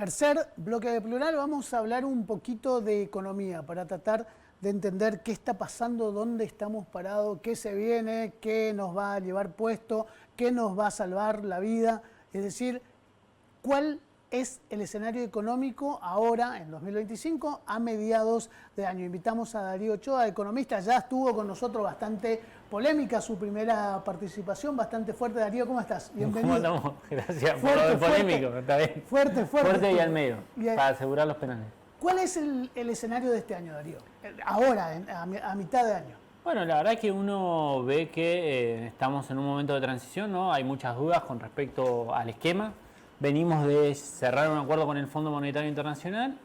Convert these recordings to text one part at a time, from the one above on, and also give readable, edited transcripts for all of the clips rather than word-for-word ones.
tercer bloque de Plural vamos a hablar un poquito de economía para tratar de entender qué está pasando, dónde estamos parados, qué se viene, qué nos va a llevar puesto, qué nos va a salvar la vida. Es decir, cuál es el escenario económico ahora, en 2025, a mediados de año. Invitamos a Darío Ochoa, economista, ya estuvo con nosotros, bastante polémica su primera participación, bastante fuerte. Darío, ¿cómo estás? Bienvenido. ¿Cómo andamos? Gracias por Fuerte, lo polémico, fuerte. está bien. Fuerte. Fuerte y al medio, Y, para asegurar los penales. ¿Cuál es el escenario de este año, Darío? Ahora, a mitad de año. Bueno, la verdad que uno ve que estamos en un momento de transición, ¿no? Hay muchas dudas con respecto al esquema. Venimos de cerrar un acuerdo con el Fondo Monetario Internacional,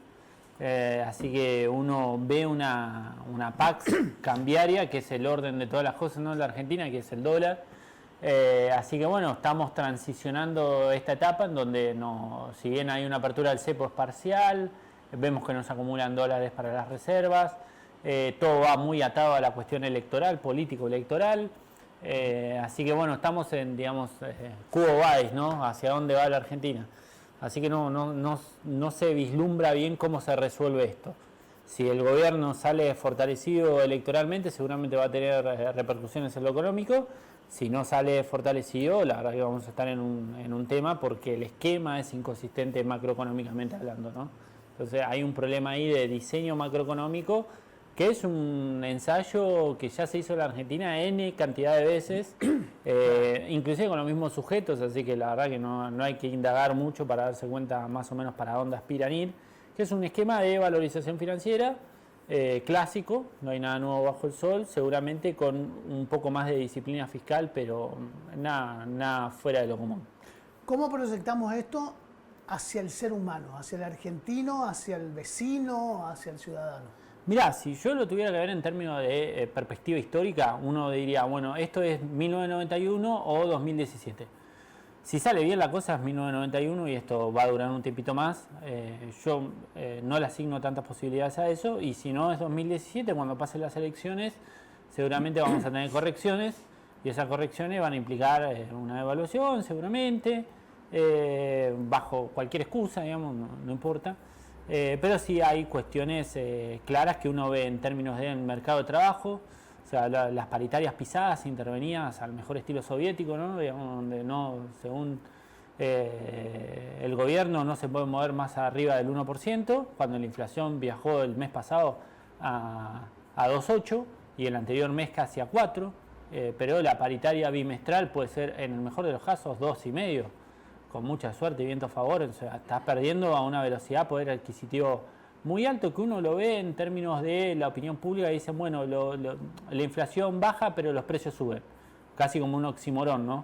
así que uno ve una pax cambiaria, que es el orden de todas las cosas, ¿no? En la Argentina, que es el dólar. Así que bueno, estamos transicionando esta etapa en donde, si bien hay una apertura del cepo es parcial, vemos que nos acumulan dólares para las reservas, todo va muy atado a la cuestión electoral, político-electoral. Así que bueno, estamos en, digamos, Cubo Vadis, ¿no? Hacia dónde va la Argentina. Así que no se vislumbra bien cómo se resuelve esto. Si el gobierno sale fortalecido electoralmente, seguramente va a tener repercusiones en lo económico. Si no sale fortalecido, la verdad que vamos a estar en un tema porque el esquema es inconsistente macroeconómicamente hablando, ¿no? Entonces hay un problema ahí de diseño macroeconómico, que es un ensayo que ya se hizo en la Argentina N cantidad de veces, inclusive con los mismos sujetos, así que la verdad que no hay que indagar mucho para darse cuenta más o menos para dónde aspiran ir, que es un esquema de valorización financiera clásico, no hay nada nuevo bajo el sol, seguramente con un poco más de disciplina fiscal, pero nada fuera de lo común. ¿Cómo proyectamos esto hacia el ser humano, hacia el argentino, hacia el vecino, hacia el ciudadano? Mirá, si yo lo tuviera que ver en términos de perspectiva histórica, uno diría, bueno, esto es 1991 o 2017. Si sale bien la cosa es 1991 y esto va a durar un tiempito más. Yo no le asigno tantas posibilidades a eso, y si no es 2017, cuando pasen las elecciones, seguramente vamos a tener correcciones, y esas correcciones van a implicar una evaluación seguramente, bajo cualquier excusa, digamos, no importa. Pero sí hay cuestiones claras que uno ve en términos del mercado de trabajo, o sea, las paritarias pisadas, intervenidas al mejor estilo soviético, ¿no? Digamos, donde según el gobierno no se puede mover más arriba del 1%, cuando la inflación viajó el mes pasado a 2,8 y el anterior mes casi a 4%, pero la paritaria bimestral puede ser, en el mejor de los casos, 2,5%. Con mucha suerte y viento a favor, o sea, estás perdiendo a una velocidad, poder adquisitivo muy alto, que uno lo ve en términos de la opinión pública y dicen, bueno, la inflación baja pero los precios suben, casi como un oxímoron, ¿no?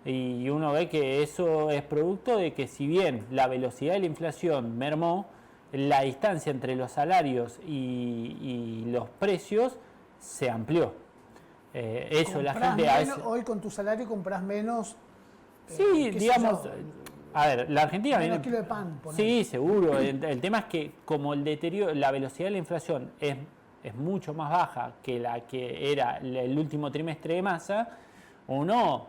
Y uno ve que eso es producto de que si bien la velocidad de la inflación mermó, la distancia entre los salarios y los precios se amplió. Eso la gente a veces... Hoy con tu salario compras menos. Sí, digamos, a ver, la Argentina... Menos kilo de pan. Sí, seguro. El tema es que como el deterioro, la velocidad de la inflación es mucho más baja que la que era el último trimestre de Massa, uno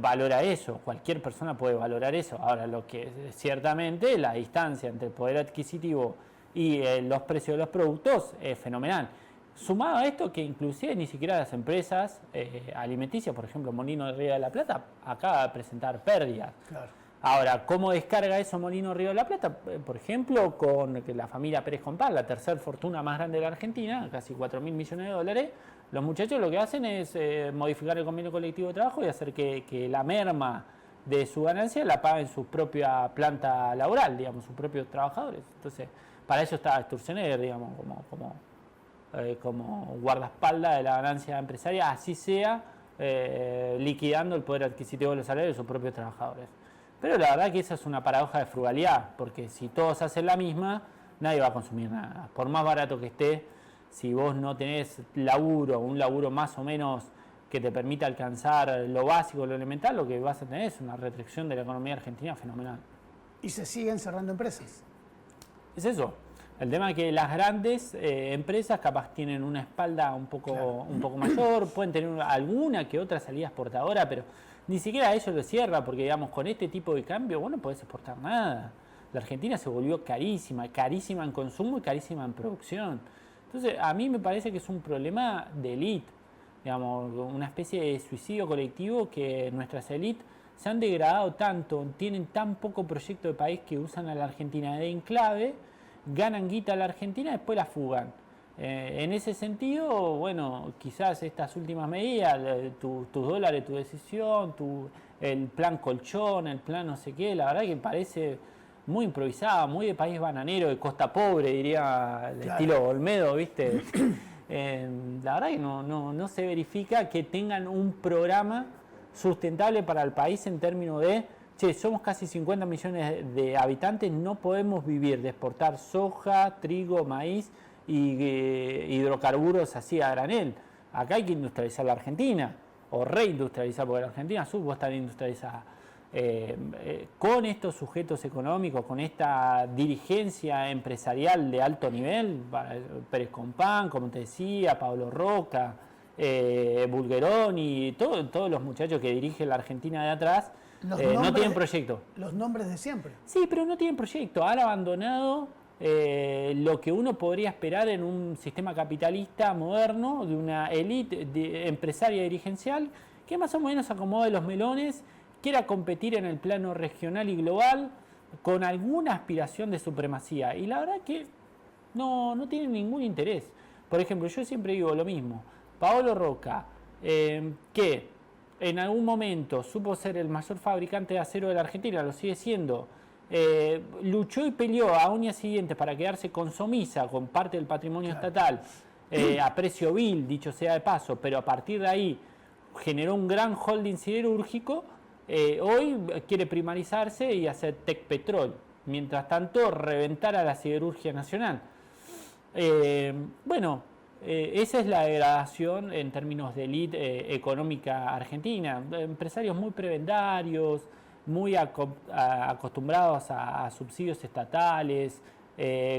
valora eso, cualquier persona puede valorar eso. Ahora, lo que ciertamente la distancia entre el poder adquisitivo y los precios de los productos es fenomenal. Sumado a esto que inclusive ni siquiera las empresas alimenticias, por ejemplo Molino de Río de la Plata, acaba de presentar pérdidas. Claro. Ahora, ¿cómo descarga eso Molino de Río de la Plata? Por ejemplo, con la familia Pérez Compán, la tercera fortuna más grande de la Argentina, casi 4.000 millones de dólares, los muchachos lo que hacen es modificar el convenio colectivo de trabajo y hacer que la merma de su ganancia la paguen su propia planta laboral, digamos, sus propios trabajadores. Entonces, para eso está Sturzenegger, digamos, como guardaespaldas de la ganancia empresaria, así sea liquidando el poder adquisitivo de los salarios de sus propios trabajadores. Pero la verdad que esa es una paradoja de frugalidad, porque si todos hacen la misma, nadie va a consumir nada. Por más barato que esté, si vos no tenés un laburo más o menos que te permita alcanzar lo básico, lo elemental, lo que vas a tener es una retracción de la economía argentina fenomenal. ¿Y se siguen cerrando empresas? Es eso. El tema es que las grandes empresas capaz tienen una espalda un poco mayor, pueden tener alguna que otra salida exportadora, pero ni siquiera eso lo cierra, porque digamos con este tipo de cambio vos no podés exportar nada. La Argentina se volvió carísima, carísima en consumo y carísima en producción. Entonces, a mí me parece que es un problema de élite, digamos, una especie de suicidio colectivo que nuestras élites se han degradado tanto, tienen tan poco proyecto de país que usan a la Argentina de enclave, ganan guita a la Argentina y después la fugan. En ese sentido, bueno, quizás estas últimas medidas, tus dólares, tu decisión, el plan colchón, el plan no sé qué, la verdad que parece muy improvisada, muy de país bananero, de costa pobre, diría, el estilo Olmedo, ¿viste? La verdad que no se verifica que tengan un programa sustentable para el país en términos de, che, somos casi 50 millones de habitantes, no podemos vivir de exportar soja, trigo, maíz y hidrocarburos así a granel. Acá hay que industrializar la Argentina, o reindustrializar, porque la Argentina supo estar industrializada. Con estos sujetos económicos, con esta dirigencia empresarial de alto nivel, Pérez Compán, como te decía, Pablo Roca, Bulgeroni, todos los muchachos que dirigen la Argentina de atrás, no tienen proyecto. Los nombres de siempre. Sí, pero no tienen proyecto. Han abandonado lo que uno podría esperar en un sistema capitalista moderno, de una élite empresaria dirigencial, que más o menos acomoda los melones, quiera competir en el plano regional y global con alguna aspiración de supremacía. Y la verdad que no tienen ningún interés. Por ejemplo, yo siempre digo lo mismo. Paolo Roca, que en algún momento supo ser el mayor fabricante de acero de la Argentina, lo sigue siendo, luchó y peleó a uñas siguientes para quedarse con Somisa, con parte del patrimonio estatal, a precio vil, dicho sea de paso, pero a partir de ahí generó un gran holding siderúrgico. Hoy quiere primarizarse y hacer Tecpetrol, mientras tanto reventar a la siderurgia nacional. Esa es la degradación en términos de élite económica argentina. Empresarios muy prebendarios, muy acostumbrados a subsidios estatales,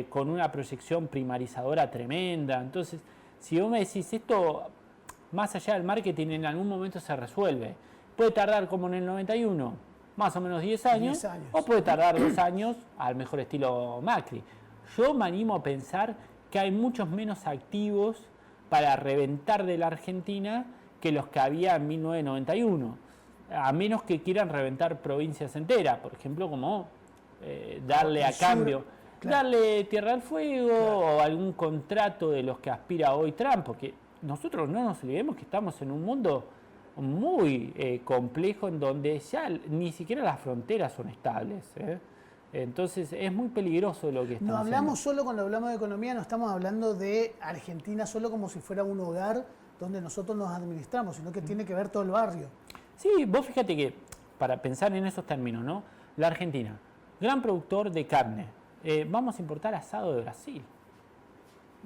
con una proyección primarizadora tremenda. Entonces, si vos me decís esto, más allá del marketing, en algún momento se resuelve. Puede tardar como en el 91, más o menos 10 años, o puede tardar 2 años al mejor estilo Macri. Yo me animo a pensar que hay muchos menos activos para reventar de la Argentina que los que había en 1991, a menos que quieran reventar provincias enteras, por ejemplo, como darle a cambio, darle Tierra al Fuego o algún contrato de los que aspira hoy Trump, porque nosotros no nos olvidemos que estamos en un mundo muy complejo en donde ya ni siquiera las fronteras son estables. Entonces es muy peligroso lo que estamos No hablamos solo cuando hablamos de economía, no estamos hablando de Argentina solo como si fuera un hogar donde nosotros nos administramos, sino que tiene que ver todo el barrio. Sí, vos fíjate que, para pensar en esos términos, ¿no? La Argentina, gran productor de carne, vamos a importar asado de Brasil.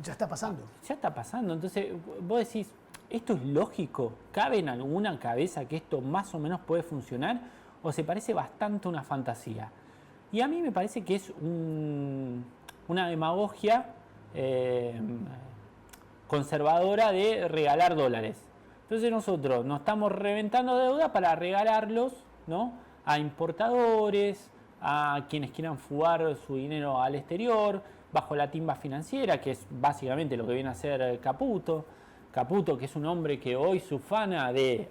Ya está pasando. Ya está pasando, entonces vos decís, ¿esto es lógico? ¿Cabe en alguna cabeza que esto más o menos puede funcionar? ¿O se parece bastante a una fantasía? Y a mí me parece que es una demagogia conservadora de regalar dólares. Entonces nosotros nos estamos reventando deuda para regalarlos, ¿no?, a importadores, a quienes quieran fugar su dinero al exterior, bajo la timba financiera, que es básicamente lo que viene a hacer Caputo. Caputo, que es un hombre que hoy se ufana de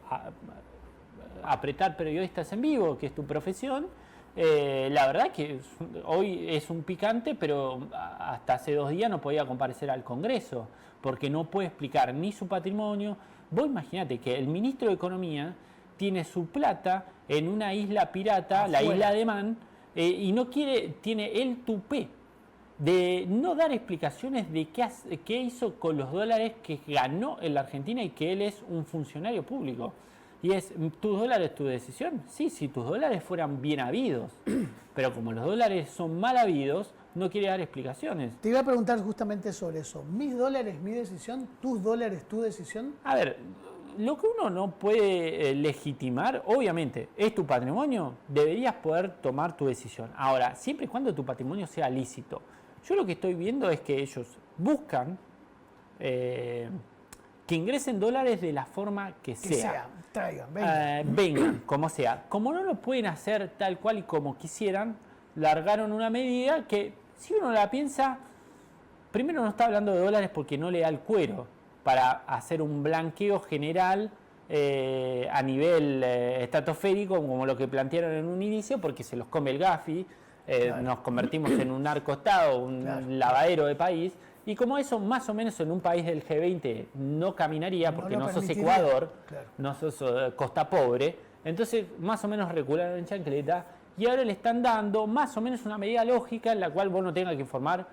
apretar periodistas en vivo, que es tu profesión. La verdad que hoy es un picante, pero hasta hace 2 días no podía comparecer al Congreso, porque no puede explicar ni su patrimonio. Vos imaginate que el ministro de Economía tiene su plata en una isla pirata, la isla de Man, y no quiere, tiene el tupé de no dar explicaciones de qué hizo con los dólares que ganó en la Argentina y que él es un funcionario público. Y es, ¿tus dólares tu decisión? Sí, si tus dólares fueran bien habidos. Pero como los dólares son mal habidos, no quiere dar explicaciones. Te iba a preguntar justamente sobre eso. ¿Mis dólares, mi decisión? ¿Tus dólares, tu decisión? A ver, lo que uno no puede legitimar, obviamente, es tu patrimonio, deberías poder tomar tu decisión. Ahora, siempre y cuando tu patrimonio sea lícito. Yo lo que estoy viendo es que ellos buscan que ingresen dólares de la forma que sea. Traigan, vengan, como sea. Como no lo pueden hacer tal cual y como quisieran, largaron una medida que, si uno la piensa, primero no está hablando de dólares porque no le da el cuero para hacer un blanqueo general a nivel estratosférico, como lo que plantearon en un inicio, porque se los come el Gafi, claro. Nos convertimos en un narcoestado, un claro. lavadero de país, y como eso más o menos en un país del G20 no caminaría, porque no sos Ecuador, claro. no sos Costa Pobre, entonces más o menos recularon en chancleta, y ahora le están dando más o menos una medida lógica en la cual vos no tengas que informar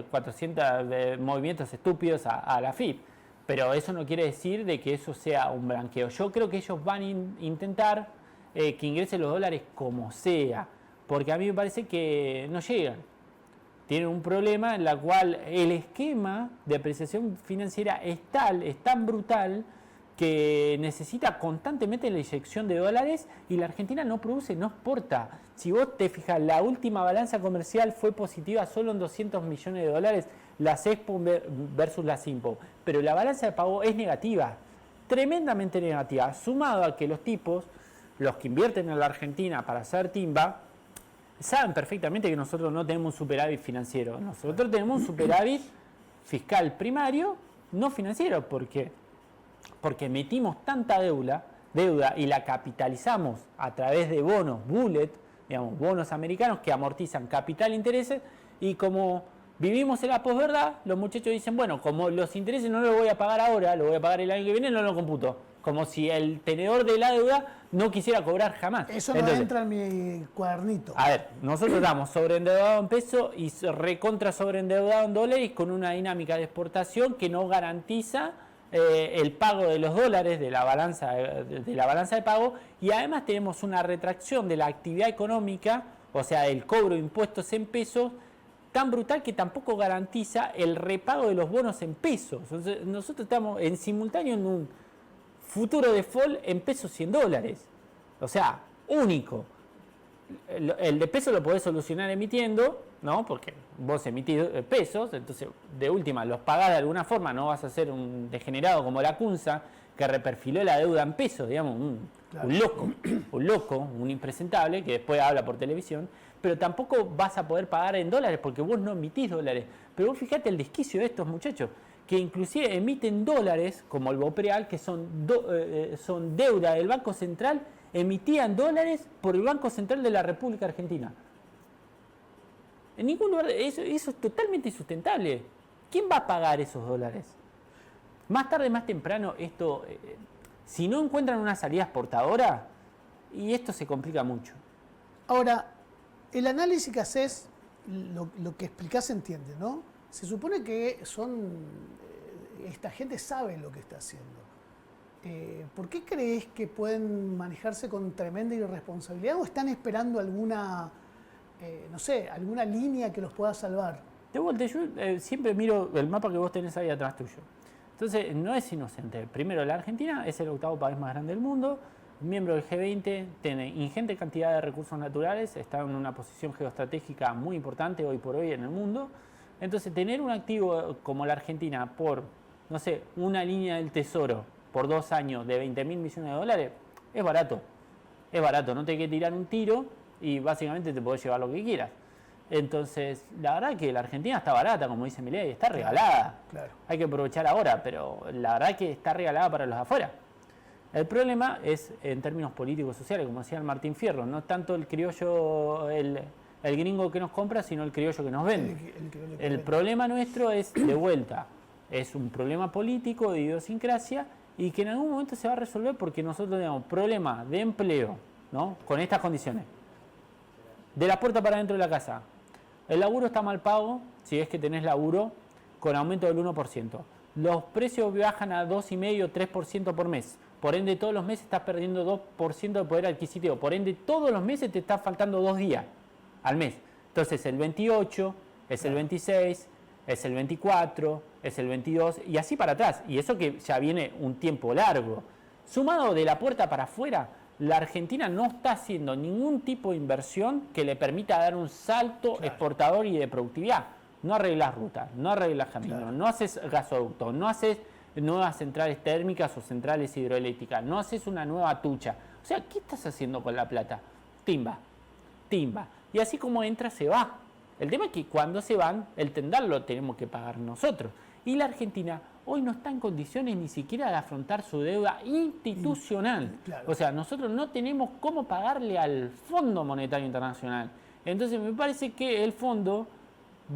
400 movimientos estúpidos a la FIP. Pero eso no quiere decir de que eso sea un blanqueo. Yo creo que ellos van a intentar que ingresen los dólares como sea, porque a mí me parece que no llegan. Tienen un problema en el cual el esquema de apreciación financiera es tan brutal, que necesita constantemente la inyección de dólares y la Argentina no produce, no exporta. Si vos te fijas, la última balanza comercial fue positiva solo en 200 millones de dólares, la CESPO versus la SIMPO, pero la balanza de pago es negativa, tremendamente negativa, sumado a que los tipos, los que invierten en la Argentina para hacer timba, saben perfectamente que nosotros no tenemos un superávit financiero, nosotros tenemos un superávit fiscal primario, no financiero, porque metimos tanta deuda y la capitalizamos a través de bonos bullet, digamos, bonos americanos que amortizan capital e intereses, y como vivimos en la posverdad, los muchachos dicen, bueno, como los intereses no los voy a pagar ahora, lo voy a pagar el año que viene, no lo computo. Como si el tenedor de la deuda no quisiera cobrar jamás. Eso no entra en mi cuadernito. A ver, nosotros estamos sobreendeudados en pesos y recontra sobreendeudados en dólares, con una dinámica de exportación que no garantiza el pago de los dólares de la balanza de pago, y además tenemos una retracción de la actividad económica, o sea, el cobro de impuestos en pesos, tan brutal que tampoco garantiza el repago de los bonos en pesos. Entonces, nosotros estamos en simultáneo en un futuro default en pesos y en dólares, o sea, único. El de pesos lo podés solucionar emitiendo, ¿no? Porque vos emitís pesos, entonces de última los pagás de alguna forma, no vas a ser un degenerado como la CUNSA, que reperfiló la deuda en pesos, digamos, un loco, un impresentable, que después habla por televisión, pero tampoco vas a poder pagar en dólares porque vos no emitís dólares. Pero vos fíjate el desquicio de estos muchachos, que inclusive emiten dólares, como el Bopreal, que son deuda del Banco Central, emitían dólares por el Banco Central de la República Argentina. En ningún lugar, eso es totalmente insustentable. ¿Quién va a pagar esos dólares? Más tarde, más temprano, esto, si no encuentran una salida exportadora, y esto se complica mucho. Ahora, el análisis que haces, lo que explicás se entiende, ¿no? Se supone que esta gente sabe lo que está haciendo. ¿Por qué crees que pueden manejarse con tremenda irresponsabilidad o están esperando alguna, no sé, alguna línea que los pueda salvar? De vuelta, yo siempre miro el mapa que vos tenés ahí atrás tuyo. Entonces, no es inocente. Primero, la Argentina es el 8º país más grande del mundo, miembro del G20, tiene ingente cantidad de recursos naturales, está en una posición geoestratégica muy importante hoy por hoy en el mundo. Entonces, tener un activo como la Argentina por, no sé, una línea del Tesoro por 2 años de 20.000 millones de dólares, es barato. Es barato, no te hay que tirar un tiro y básicamente te podés llevar lo que quieras. Entonces, la verdad que la Argentina está barata, como dice Milei, está regalada. Claro. Hay que aprovechar ahora, pero la verdad que está regalada para los de afuera. El problema es en términos políticos sociales, como decía el Martín Fierro, no tanto el criollo, el gringo que nos compra, sino el criollo que nos vende. El problema nuestro es, de vuelta, es un problema político de idiosincrasia y que en algún momento se va a resolver porque nosotros tenemos problema de empleo, ¿no? Con estas condiciones. De la puerta para dentro de la casa. El laburo está mal pago, si es que tenés laburo, con aumento del 1%. Los precios bajan a 2,5%, 3% por mes. Por ende, todos los meses estás perdiendo 2% de poder adquisitivo. Por ende, todos los meses te está faltando 2 días al mes. Entonces, el 28, es el 26, es el 24, es el 22 y así para atrás. Y eso que ya viene un tiempo largo. Sumado de la puerta para afuera, la Argentina no está haciendo ningún tipo de inversión que le permita dar un salto exportador y de productividad. No arreglas rutas, no arreglas caminos, no haces gasoductos, no haces nuevas centrales térmicas o centrales hidroeléctricas, no haces una nueva tucha. O sea, ¿qué estás haciendo con la plata? Timba. Y y así como entra se va. El tema es que cuando se van, el tendal lo tenemos que pagar nosotros. Y la Argentina hoy no está en condiciones ni siquiera de afrontar su deuda institucional. Claro. O sea, nosotros no tenemos cómo pagarle al Fondo Monetario Internacional. Entonces me parece que el fondo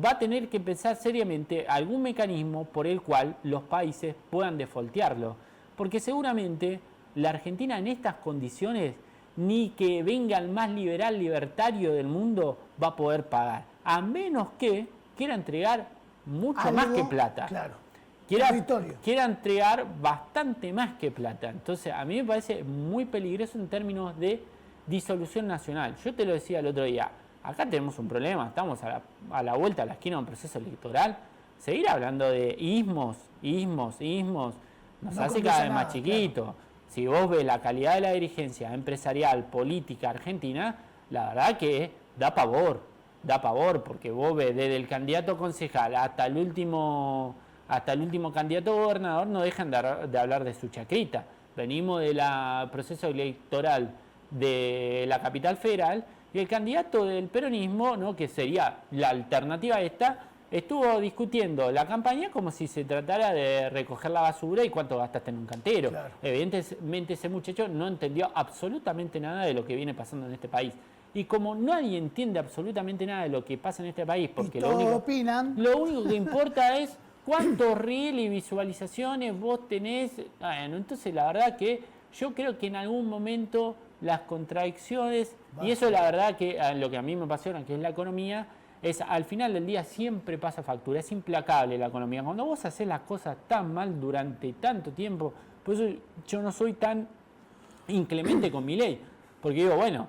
va a tener que pensar seriamente algún mecanismo por el cual los países puedan defaultearlo. Porque seguramente la Argentina en estas condiciones, ni que venga el más liberal libertario del mundo, va a poder pagar. A menos que quiera entregar mucho Algo, más que plata. Claro. Quiera entregar bastante más que plata. Entonces, a mí me parece muy peligroso en términos de disolución nacional. Yo te lo decía el otro día, acá tenemos un problema, estamos a la vuelta a la esquina de un proceso electoral. Seguir hablando de ismos, nos hace cada vez más chiquito. Claro. Si vos ves la calidad de la dirigencia empresarial, política argentina, la verdad que da pavor, porque vos ves desde el candidato concejal hasta el último candidato a gobernador, no dejan de hablar de su chacrita. Venimos del proceso electoral de la capital federal y el candidato del peronismo, ¿no?, que sería la alternativa a esta, estuvo discutiendo la campaña como si se tratara de recoger la basura y cuánto gastaste en un cantero. Claro. Evidentemente ese muchacho no entendió absolutamente nada de lo que viene pasando en este país. Y como nadie entiende absolutamente nada de lo que pasa en este país, porque lo único que importa es cuántos reels y visualizaciones vos tenés. Bueno, entonces la verdad que yo creo que en algún momento las contradicciones, y eso la verdad que lo que a mí me apasiona, que es la economía, es al final del día siempre pasa factura, es implacable la economía. Cuando vos haces las cosas tan mal durante tanto tiempo, por eso yo no soy tan inclemente con Milei, porque digo, bueno,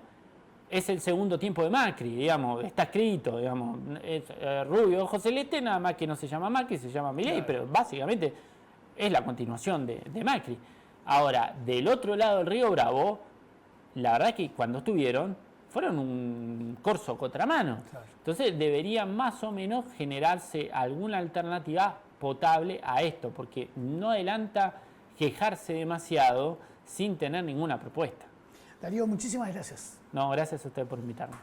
es el segundo tiempo de Macri, digamos, está escrito, digamos, es rubio, ojo celeste, nada más que no se llama Macri, se llama Milei, claro. Pero básicamente es la continuación de Macri. Ahora, del otro lado del río Bravo, la verdad que cuando estuvieron, fueron un corso contramano. Claro. Entonces debería más o menos generarse alguna alternativa potable a esto, porque no adelanta quejarse demasiado sin tener ninguna propuesta. Darío, muchísimas gracias. No, gracias a usted por invitarme.